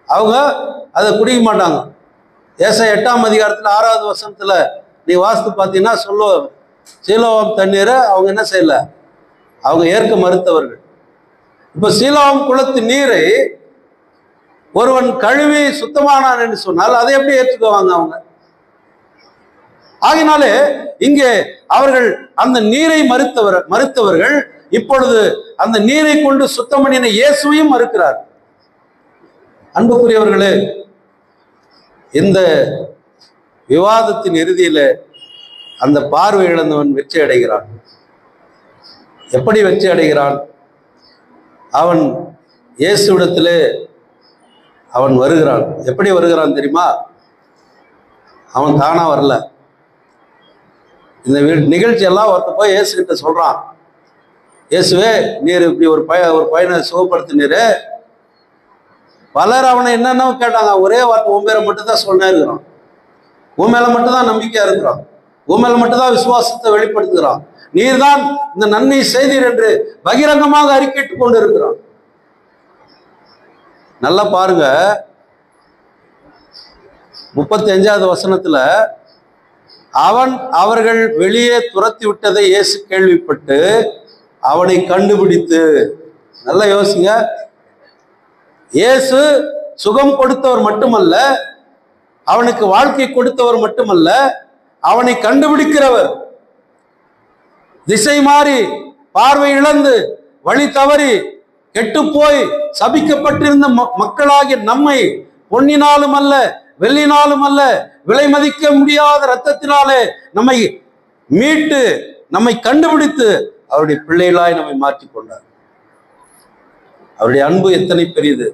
அவங்க அதை குடிக்க மாட்டாங்க. ஏசாயா 8ஆம் அதிகாரத்தில் 6வது வசனத்துல நீ வாசித்து பார்த்தீங்கன்னா சொல்லுவாங்க, சீலோவாம் தண்ணீரை அவங்க என்ன செய்யல, அவங்க ஏற்க மறுத்தவர்கள். இப்ப சீலோவாம் குளத்து நீரை ஒருவன் கழுவி சுத்தமானான் என்று சொன்னால் அதை எப்படி ஏற்றுக்குவாங்க அவங்க? ஆகினாலே இங்கே அவர்கள் அந்த நீரை மறுத்தவர்கள் இப்பொழுது அந்த நீரை கொண்டு சுத்தம் பண்ணின இயேசுவையும் மறுக்கிறார். அன்புக்குரியவர்களே, இந்த விவாதத்தின் இறுதியில அந்த பார்வை இழந்தவன் வெற்றி அடைகிறான். எப்படி வெற்றி அடைகிறான்? அவன் இயேசுவிடத்திலே அவன் வருகிறான். எப்படி வருகிறான் தெரியுமா? அவன் தானா வரல. இந்த நிகழ்ச்சி எல்லாம் ஒருத்த போய் இயேசு கிட்ட சொல்றான், இயேசுவே நீர் இப்படி ஒரு பையனை சுகப்படுத்தினீரு. பலர் அவனை என்னென்ன கேட்டாங்க, ஒரே வார்த்தை உன் பேரை மட்டும் தான் சொன்னே இருக்கிறான், உன் மேல மட்டும் தான் நம்பிக்கையா இருக்கிறான், உன் மேல மட்டும் தான் விசுவாசத்தை வெளிப்படுத்துகிறான், நீர் தான் இந்த நன்மை செய்தீர் என்று பகிரங்கமாக அறிக்கையிட்டுக் கொண்டு இருக்கிறான். நல்லா பாருங்க, 35வது வசனத்துல அவன் அவர்கள் வெளியே துரத்தி விட்டதை இயேசு கேள்விப்பட்டு அவனை கண்டுபிடித்து, நல்லா யோசிங்க, இயேசு சுகம் கொடுத்தவர் மட்டுமல்ல, அவனுக்கு வாழ்க்கை கொடுத்தவர் மட்டுமல்ல, அவனை கண்டுபிடிக்கிறவர். திசை மாறி பார்வை இழந்து வழி தவறி கெட்டு போய் சபிக்கப்பட்டிருந்த மக்களாகிய நம்மை பொன்னினாலும் அல்ல வெள்ளினாலும் அல்ல விலை மதிக்க முடியாத இரத்தத்தினாலே நம்மை மீட்டு நம்மை கண்டுபிடித்து அவருடைய பிள்ளைகளாய் நம்மை மாற்றிக்கொண்டார். அவருடைய அன்பு எத்தனை பெரியது!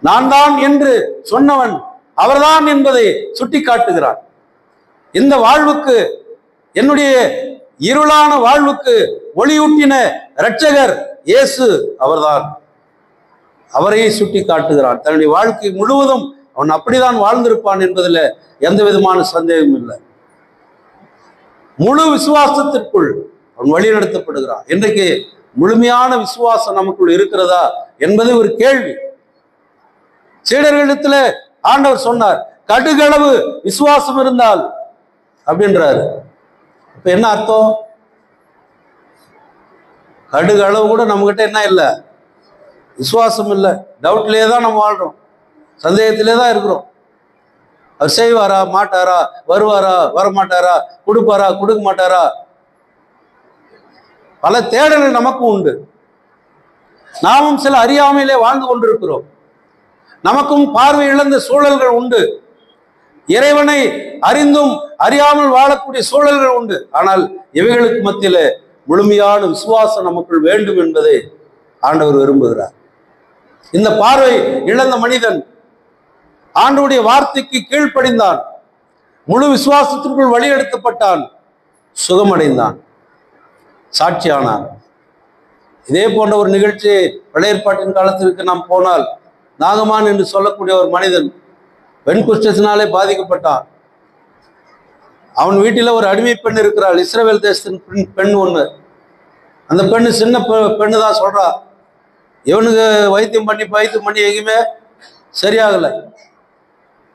நான் தான் என்று சொன்னவன் அவர்தான் என்பதை சுட்டி காட்டுகிறான். இந்த வாழ்வுக்கு, என்னுடைய இருளான வாழ்வுக்கு ஒளியூட்டின இரட்சகர் இயேசு அவர்தான். அவரையே சுட்டி காட்டுகிறான். தன்னுடைய வாழ்க்கை முழுவதும் அவன் அப்படிதான் வாழ்ந்திருப்பான் என்பதில் எந்த விதமான சந்தேகமும் இல்லை. முழு விசுவாசத்திற்குள் அவன் வழி நடத்தப்படுகிறான். இன்றைக்கு முழுமையான விசுவாசம் நமக்குள் இருக்கிறதா என்பது ஒரு கேள்வி. சீடர்களிடத்துல ஆண்டவர் சொன்னார், கடுகளவு விசுவாசம் இருந்தால் அப்படின்றாரு. இப்ப என்ன அர்த்தம்? கடுகளவு கூட நம்ம கிட்ட என்ன இல்லை, விசுவாசம் இல்லை. டவுட்லேயே தான் நம்ம வாழ்றோம், சந்தேகத்திலே தான் இருக்கிறோம். அவர் செய்வாரா மாட்டாரா, வருவாரா வரமாட்டாரா, கொடுப்பாரா கொடுக்க மாட்டாரா, பல தேடல்கள் நமக்கும் உண்டு. நாமும் சில அறியாமையிலே வாழ்ந்து கொண்டிருக்கிறோம். நமக்கும் பார்வை இழந்த சூழல்கள் உண்டு. இறைவனை அறிந்தும் அறியாமல் வாழக்கூடிய சூழல்கள் உண்டு. ஆனால் இவைகளுக்கு மத்தியில முழுமையான விசுவாசம் நமக்குள் வேண்டும் என்பதை ஆண்டவர் விரும்புகிறார். இந்த பார்வை இழந்த மனிதன் ஆண்டவருடைய வார்த்தைக்கு கீழ்ப்படிந்தான், முழு விசுவாசத்திற்குள் வழிநடத்தப்பட்டான், சுகமடைந்தான், சாட்சியானான். இதே போன்ற ஒரு நிகழ்ச்சி பழைய ஏற்பாட்டின் காலத்திற்கு நாம் போனால், நாகமான் என்று சொல்லக்கூடிய ஒரு மனிதன் பெண் குஷ்டத்தினாலே பாதிக்கப்பட்டான். அவன் வீட்டில் ஒரு அடிமை பெண் இருக்கிறாள், இஸ்ரவேல் தேசத்தின் பெண் ஒன்று. அந்த பெண்ணு சின்ன பெண்ணு தான் சொல்றா, இவனுக்கு வைத்தியம் பண்ணி எங்கேயுமே சரியாகலை.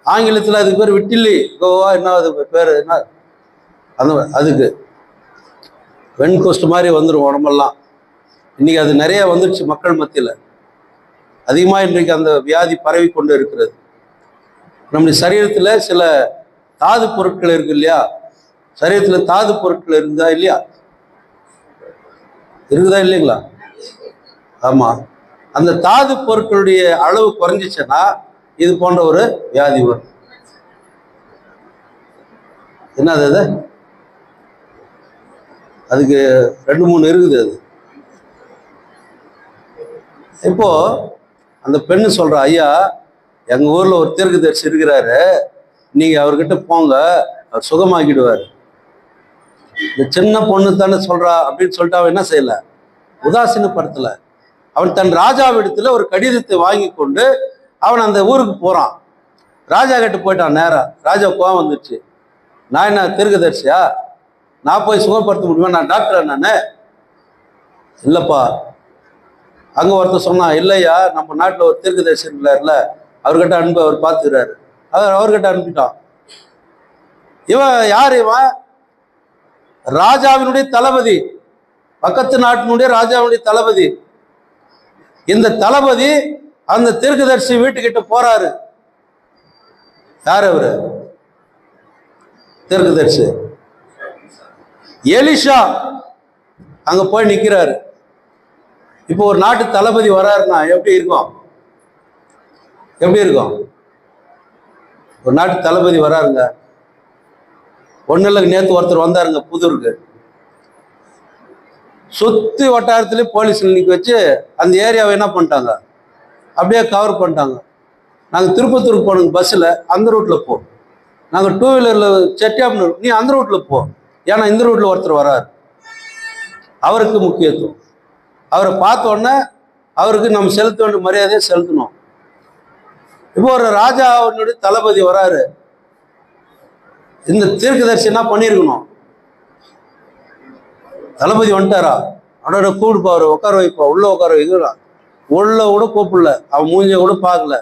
ஆங்கிலத்தில் அதுக்கு பேர் விட்டில்லி கோவா, என்ன அது பேர் என்ன, அதுக்கு வெண் கோஸ்ட் மாதிரி வந்துடும் உடம்பெல்லாம். இன்னைக்கு அது நிறைய வந்துடுச்சு மக்கள் மத்தியில். அதிகமாக இன்றைக்கு அந்த வியாதி பரவி கொண்டு இருக்கிறது. நம்முடைய சரீரத்தில் சில தாது பொருட்கள் இருக்கு இல்லையா, சரீரத்தில் தாது பொருட்கள் இருக்குதா இல்லையா, இருக்குதா இல்லைங்களா? ஆமாம், அந்த தாது பொருட்களுடைய அளவு குறைஞ்சிச்சுன்னா இது போன்ற ஒரு வியாதி வரும். என்னது அது? அதுக்கு 2-3 இருக்குது. அது இப்போ அந்த பெண்ணு சொல்ற, ஐயா எங்க ஊர்ல ஒரு தீர்க்கதரிசி இருக்கிறாரு, நீங்க அவர்கிட்ட போங்க, அவர் சுகமாக்கிடுவார். இந்த சின்ன பொண்ணு தானே சொல்றா அப்படின்னு சொல்லிட்டு அவன் என்ன செய்யல, உதாசீனப்படுத்தல. அவன் தன் ராஜாவிடத்துல ஒரு கடிதத்தை வாங்கி கொண்டு அவன் அந்த ஊருக்கு போறான். ராஜா கிட்ட போயிட்டான் நேரா. ராஜா கோவம் வந்துடுச்சு, நான் என்ன தீர்க்கதரிசியா, நான் போய் சுகப்படுத்த முடியுமா, நான் டாக்டரா நானு? இல்லப்பா. அங்க ஒருத்தர் சொன்னான், இல்லையா நம்ம நாட்டில் ஒரு தீர்க்கதரிசி இருக்கிறார்ல, அவர்கிட்ட அனுப்பி அவர் பார்த்துக்கிறாரு. அவர்கிட்ட அனுப்பிட்டான். இவன் யார்? இவன் ராஜாவினுடைய தளபதி, பக்கத்து நாட்டினுடைய ராஜாவினுடைய தளபதி. இந்த தளபதி அந்த தீர்க்கதரிசி வீட்டுக்கிட்ட போறாரு. யார் அவரு? தீர்க்கதரிசி எலிஷா அங்க போய் நிக்கிறாரு. இப்போ ஒரு நாட்டு தளபதி வராருன்னா எப்படி இருக்கும்? எப்படி இருக்கும்? ஒரு நாட்டு தளபதி வராருங்க, ஒன்னும் இல்லை, நேற்று ஒருத்தர் வந்தாருங்க புதூருக்கு. சுற்றி வட்டாரத்துலேயே போலீஸ் நிற்க வச்சு அந்த ஏரியாவை என்ன பண்ணிட்டாங்க, அப்படியே கவர் பண்ணிட்டாங்க. நாங்கள் திருப்பத்தூருக்கு போனோங்க பஸ்ஸில், அந்த ரூட்டில் போ. நாங்கள் டூ வீலரில் செட்டியாப்பனூர், நீ அந்த ரூட்டில் போ. ஏன்னா இந்த ரூட்டில் ஒருத்தர் வராரு, அவருக்கு முக்கியத்துவம். அவரை பார்த்த உடனே அவருக்கு நம்ம செலுத்த வேண்டிய மரியாதையை செலுத்தணும். இப்போ ஒரு ராஜாவுடைய தளபதி வராரு, இந்த தீர்க்கதரிசி என்ன பண்ணியிருக்கணும், தளபதி வந்துட்டாரா, அவனோட கூப்பிடுப்பா, அவரை உட்கார வைப்பா, உள்ள உட்கார வைக்கலாம். உள்ள கூட கூப்பிடல, அவன் மூஞ்சிய கூட பார்க்கல.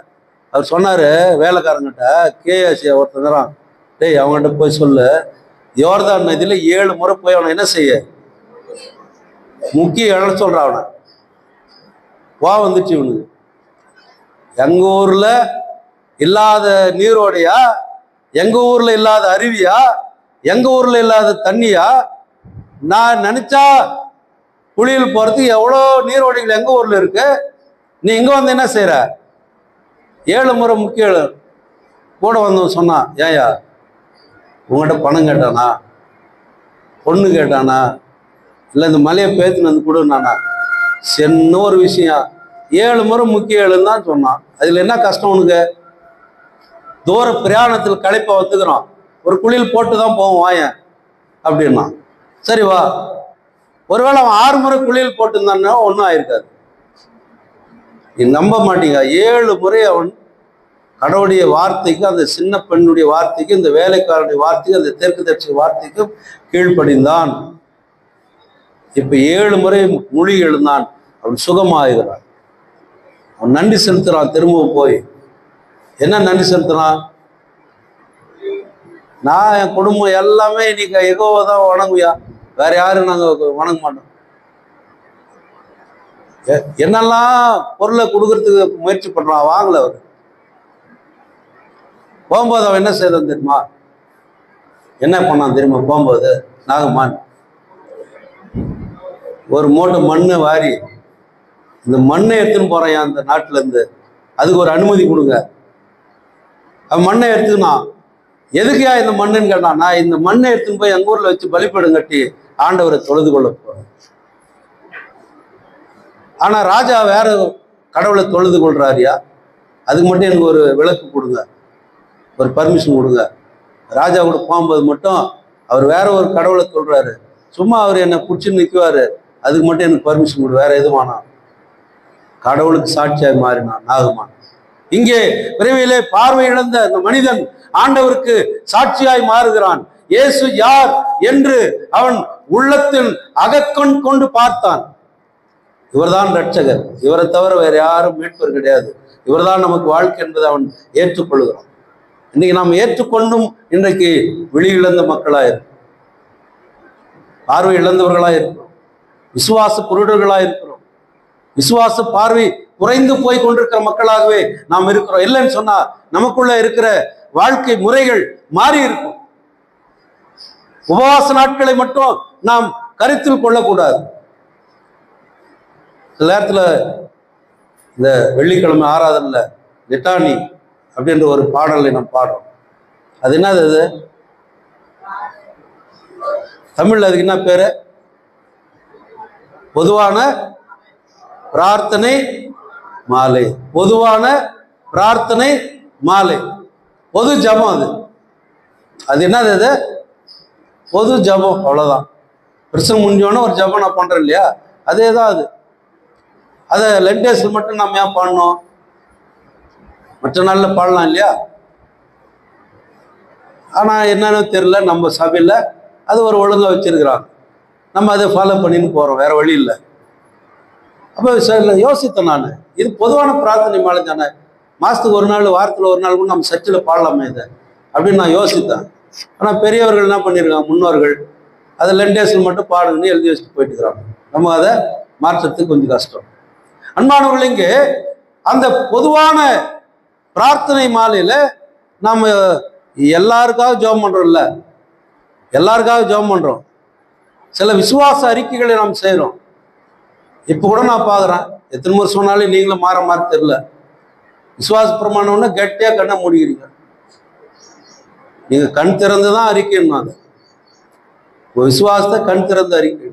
அவர் சொன்னாரு வேலைக்காரங்கிட்ட, கேஎஸ்சி ஒருத்தங்கிறான், டேய் அவங்ககிட்ட போய் சொல்லு, யோர்தான் நதியில 7 முறை போய் அவனை என்ன செய்ய, முக்கிய இடம் சொல்றான். அவனை வந்துச்சு இவனுக்கு. எங்க ஊர்ல இல்லாத நீரோடையா, எங்க ஊர்ல இல்லாத அருவியா, எங்க ஊர்ல இல்லாத தண்ணியா, நான் நினைச்சா குளியல் போறதுக்கு எவ்வளோ நீரோடைகள் எங்க ஊர்ல இருக்கு, நீ இங்க வந்து என்ன செய்யற, 7 முறை முக்கிய கூட வந்தவன் சொன்னான், ஏயா உங்கள்கிட்ட பணம் கேட்டானா, பொண்ணு கேட்டானா, இல்லை இந்த மலையை பேத்துன்னு வந்து கொடுனானா, சின்ன ஒரு விஷயம், 7 முறை முக்கிய ஏழுன்னு தான் சொன்னான். அதுல என்ன கஷ்டம் உனக்கு, தூர பிரயாணத்தில் களைப்பா வந்துக்கிறோம், ஒரு குளியல் போட்டு தான் போவோம் வாயன் அப்படின்னா, சரி வா. ஒருவேளை அவன் 6 முறை குளியல் போட்டுருந்தான்னா ஒன்றும் ஆயிருக்காது. நீ நம்ப மாட்டீங்க, 7 முறை அவன் கடவுளுடைய வார்த்தைக்கு, அந்த சின்ன பெண்ணுடைய வார்த்தைக்கு, இந்த வேலைக்காரனுடைய வார்த்தைக்கு, அந்த தெற்கு வார்த்தைக்கும் கீழ்ப்படிந்தான். இப்ப 7 முறை மொழி எழுந்தான், அவன் சுகமாகிறான். அவன் நன்றி செலுத்துறான். திரும்பவும் போய் என்ன நன்றி செலுத்துறான், நான் என் குடும்பம் எல்லாமே இன்னைக்கு எகோவை தான் வணங்குயா, வேற யாரும் நாங்க வணங்க மாட்டோம். என்னெல்லாம் பொருளை கொடுக்கறதுக்கு முயற்சி பண்றான், வாங்கல. அவர் போகும்போது அவன் என்ன செய்தான் தெரியுமா, என்ன பண்ணான் தெரியுமா, போகும்போது நாகமான் ஒரு மூட்டை மண்ணை வாரி, இந்த மண்ணை எடுத்துன்னு போறேன் அந்த நாட்டுல இருந்து, அதுக்கு ஒரு அனுமதி கொடுங்க. அவன் மண்ணை எடுத்துக்கினான். எதுக்குயா இந்த மண்ணுன்னு கேட்டான், நான் இந்த மண்ணை எடுத்துன்னு போய் எங்க ஊர்ல வச்சு பலிப்படம் கட்டி ஆண்டவரை தொழுது கொள்ள போறேன். ஆனா ராஜா வேற கடவுளை தொழுது கொள்றாரியா, அதுக்கு மட்டும் எனக்கு ஒரு விளக்கு கொடுங்க, ஒரு பர்மிஷன் கொடுங்க. ராஜா கூட போகும்போது மட்டும் அவர் வேற ஒரு கடவுளை சொல்றாரு, சும்மா அவர் என்னை பிடிச்சி நிற்குவாரு, அதுக்கு மட்டும் எனக்கு பர்மிஷன் கொடு, வேற எதுவானா. கடவுளுக்கு சாட்சியாய் மாறினான் நாகமான். இங்கே விரைவிலே பார்வை இழந்த அந்த மனிதன் ஆண்டவருக்கு சாட்சியாய் மாறுகிறான். இயேசு யார் என்று அவன் உள்ளத்தில் அகக்கண் கொண்டு பார்த்தான். இவர்தான் ரட்சகர், இவரை தவிர வேற யாரும் மீட்பர் கிடையாது, இவர்தான் நமக்கு வாழ்க்கை என்பதை அவன் ஏற்றுக்கொள்கிறான். இன்னைக்கு நாம் ஏற்றுக்கொண்டும் இன்றைக்கு விழி இழந்த மக்களாயிருக்கிறோம், பார்வை இழந்தவர்களாயிருக்கிறோம், விசுவாச குருடர்களாயிருக்கிறோம், விசுவாச பார்வை குறைந்து போய் கொண்டிருக்கிற மக்களாகவே நாம் இருக்கிறோம். இல்லைன்னு சொன்னா நமக்குள்ள இருக்கிற வாழ்க்கை முறைகள் மாறி இருக்கும். உபவாச நாட்களை மட்டும் நாம் கருத்தில் கொள்ளக்கூடாது. சில நேரத்தில் இந்த வெள்ளிக்கிழமை ஆராதனைல லிட்டானி அப்படின்ற ஒரு பாடலை நாம் பாடுறோம். அது என்னது, அது தமிழ்ல அதுக்கு என்ன பேரு, பொதுவான பிரார்த்தனை மாலை. பொதுவான பிரார்த்தனை மாலை, பொது ஜபம். அது என்னது, அது பொது ஜபம், அவ்வளவுதான். பிரசங்கம் முடிஞ்சோன்னா ஒரு ஜபம் நான் பண்றேன் இல்லையா, அதே தான் அது. அதை லென்டேஸில் மட்டும் நம்ம ஏன் பாடணும், மற்ற நாளில் பாடலாம் இல்லையா. ஆனால் என்னன்னு தெரியல, நம்ம சபையில் அது ஒரு ஒழுங்காக வச்சிருக்கிறாங்க, நம்ம அதை ஃபாலோ பண்ணின்னு போகிறோம், வேற வழி இல்லை. அப்போ யோசித்தேன் நான், இது பொதுவான பிரார்த்தனை மாலை தானே, மாதத்துக்கு ஒரு நாள், வாரத்தில் ஒரு நாள் கூட நம்ம சர்ச்சில் பாடலாமே இதை அப்படின்னு நான் யோசித்தேன். ஆனால் பெரியவர்கள் என்ன பண்ணியிருக்காங்க, முன்னோர்கள் அதை லென்டேஸில் மட்டும் பாடுங்கன்னு எழுதி வச்சுட்டு போயிட்டு இருக்கிறாங்க. நம்ம அதை மாற்றத்துக்கு கொஞ்சம் கஷ்டம். அன்பானவர்கள், இங்கே அந்த பொதுவான பிரார்த்தனை மாலையில நம்ம எல்லாருக்காக ஜெபம் பண்றோம்ல, எல்லாருக்காக ஜெபம் பண்றோம், சில விசுவாச அறிக்கைகளை நாம் செய்யறோம். இப்ப கூட நான் பாக்குறேன், எத்தனை முறை சொன்னாலும் நீங்களும் மாற மாதிரி தெரியல, விசுவாச பிரமாணம்னா கெட்டியா கண்ணை மூடிக்கிறீங்க. நீங்க கண் திறந்துதான் அறிக்கைன்னு, அது விசுவாசத்தை கண் திறந்து அறிக்கை.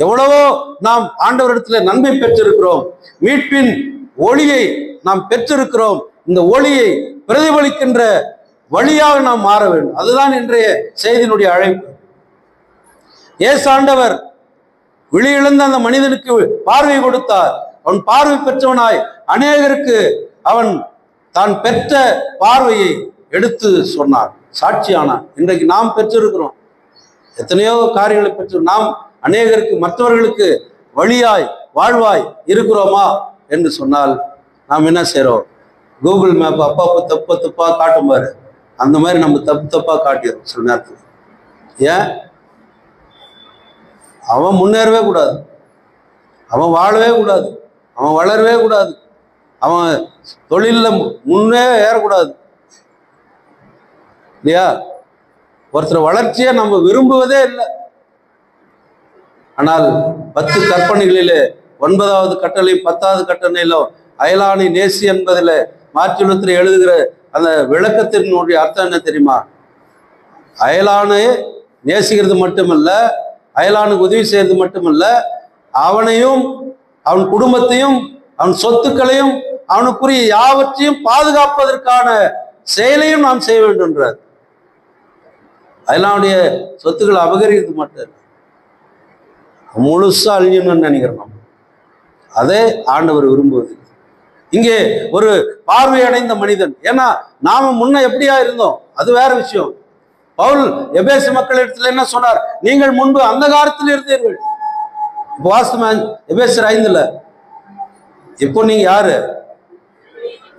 எவ்வளவோ நாம் ஆண்டவரிடத்துல நன்மை பெற்றிருக்கிறோம், மீட்பின் ஒளியை நாம் பெற்றிருக்கிறோம். இந்த ஒளியை பிரதிபலிக்கின்ற வழியாக நாம் மாற வேண்டும். அதுதான் இன்றைய செய்தியினுடைய அழைப்பு. இயேசு ஆண்டவர் விழியிழந்த அந்த மனிதனுக்கு பார்வை கொடுத்தார். அவன் பார்வை பெற்றவனாய் அநேகருக்கு அவன் தான் பெற்ற பார்வையை எடுத்து சொன்னார், சாட்சியானார். இன்றைக்கு நாம் பெற்றிருக்கிறோம், எத்தனையோ காரியங்களை பெற்று நாம் அநேகருக்கு மற்றவர்களுக்கு வழியாய் வாழ்வாய் இருக்கிறோமா என்று சொன்னால் நாம் என்ன செய்றோம்? கூகுள் மேப் அப்பப்போ தப்பா காட்டும் பாரு, அந்த மாதிரி நம்ம தப்பா காட்டிடுறோம் சில நேரத்தில். ஏன்? அவன் முன்னேறவே கூடாது, அவன் வாழவே கூடாது, அவன் வளரவே கூடாது, அவன் தொழிலில் முன்னே ஏறக்கூடாது இல்லையா? ஒருத்தர் வளர்ச்சியை நம்ம விரும்புவதே இல்லை. ஆனால் 10 கற்பனைகளிலே 9வது கட்டளை 10வது கட்டளையிலும் அயலானை நேசி என்பதில் மாற்றியுள்ளத்தில் எழுதுகிற அந்த விளக்கத்தினுடைய அர்த்தம் என்ன தெரியுமா? அயலானை நேசிக்கிறது மட்டுமல்ல, அயலானுக்கு உதவி செய்யறது மட்டுமல்ல, அவனையும் அவன் குடும்பத்தையும் அவன் சொத்துக்களையும் அவனுக்குரிய யாவற்றையும் பாதுகாப்பதற்கான செயலையும் நாம் செய்ய வேண்டும் என்றார். அயலானுடைய சொத்துக்களை அபகரிக்கிறது மட்டும் முழுசா அழியணும்னு நினைக்கிறோம். அதே ஆண்டவர் விரும்புவது. இங்கே ஒரு பார்வை அடைந்த மனிதன், ஏன்னா நாம முன்ன எப்படியா இருந்தோம் அது வேற விஷயம். பவுல் எபேசு மக்களிடத்துல என்ன சொன்னார்? நீங்கள் முன்பு அந்த காலத்தில் இருந்தீர்கள். வாஸ்தவன் எபேசர் 5ல் இப்போ நீங்க யாரு?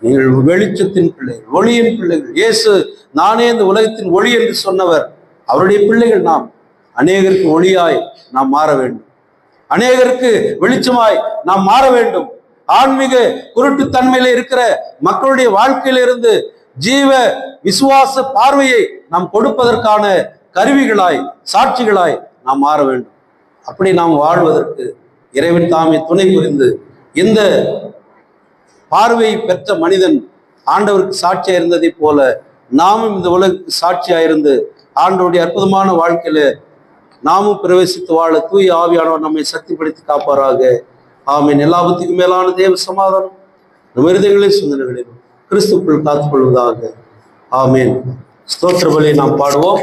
நீங்கள் வெளிச்சத்தின் பிள்ளைகள், ஒளியின் பிள்ளைகள். இயேசு நானே இந்த உலகத்தின் ஒளி என்று சொன்னவர், அவருடைய பிள்ளைகள் நாம். அநேகருக்கு ஒளியாய் நாம் மாற வேண்டும், அநேகருக்கு வெளிச்சமாய் நாம் மாற வேண்டும். ஆன்மீக குருட்டுத்தன்மையில இருக்கிற மக்களுடைய வாழ்க்கையிலிருந்து ஜீவ விசுவாச பார்வையை நாம் கொடுப்பதற்கான கருவிகளாய், சாட்சிகளாய் நாம் மாற வேண்டும். அப்படி நாம் வாழ்வதற்கு இறைவன் தாமே துணை புரிந்து, இந்த பார்வை பெற்ற மனிதன் ஆண்டவருக்கு சாட்சியா இருந்ததை போல நாமும் இந்த உலகத்துக்கு சாட்சியா இருந்து ஆண்டவருடைய அற்புதமான வாழ்க்கையில நாமும் பிரவேசித்து வாழ தூய ஆவியானவர் நம்மை சக்திப்படுத்தி காப்பாராக. ஆமீன். எல்லாவற்றுக்கும் மேலான தேவ சமாதானம் நம் இருதயங்களின் சிந்தனைகளிலும் கிறிஸ்துக்குள் காத்துக்கொள்வதாக. ஆமீன். ஸ்தோத்திர பலியை நாம் பாடுவோம்.